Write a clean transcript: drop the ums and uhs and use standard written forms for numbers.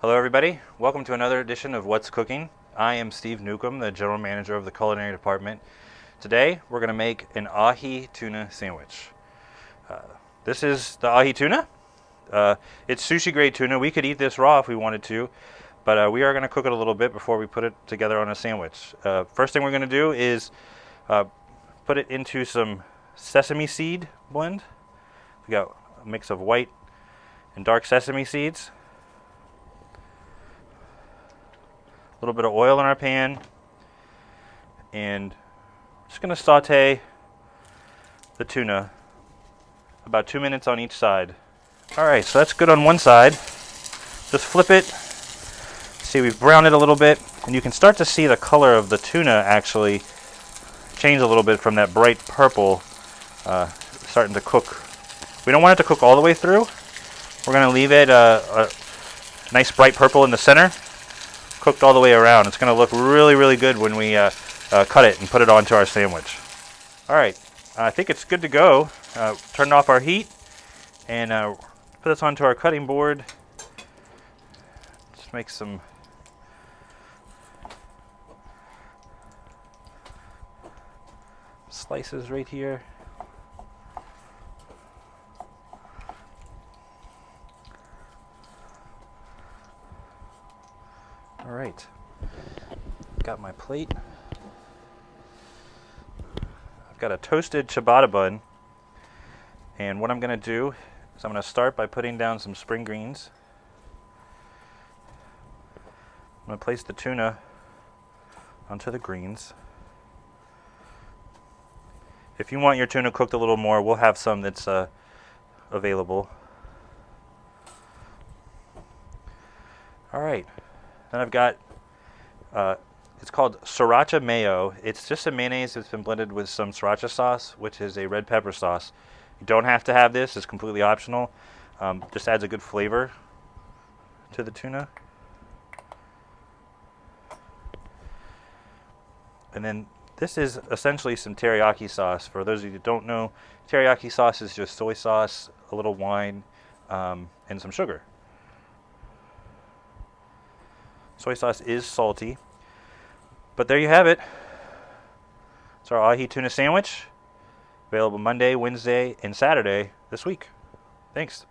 Hello everybody, welcome to another edition of What's Cooking. I am Steve Newcombe, the General Manager of the Culinary Department. Today we're going to make an Ahi Tuna sandwich. This is the Ahi Tuna. It's sushi grade tuna. We could eat this raw if we wanted to, but we are going to cook it a little bit before we put it together on a sandwich. First thing we're going to do is put it into some sesame seed blend. We got a mix of white and dark sesame seeds. A little bit of oil in our pan, and just going to saute the tuna about 2 minutes on each side. Alright, so that's good on one side. Just flip it. See, we've browned it a little bit, and you can start to see the color of the tuna actually change a little bit from that bright purple starting to cook. We don't want it to cook all the way through. We're going to leave it a nice bright purple in the center, cooked all the way around. It's going to look really, really good when we cut it and put it onto our sandwich. Alright, I think it's good to go. Turn off our heat and put this onto our cutting board. Just make some slices right here. All right, got my plate. I've got a toasted ciabatta bun, and what I'm going to do is I'm going to start by putting down some spring greens. I'm going to place the tuna onto the greens. If you want your tuna cooked a little more, we'll have some that's available. All right. Then I've got, it's called sriracha mayo. It's just a mayonnaise that's been blended with some sriracha sauce, which is a red pepper sauce. You don't have to have this, it's completely optional. Just adds a good flavor to the tuna. And then this is essentially some teriyaki sauce. For those of you who don't know, teriyaki sauce is just soy sauce, a little wine, and some sugar. Soy sauce is salty, but there you have it. It's our Ahi Tuna sandwich, available Monday, Wednesday, and Saturday this week. Thanks.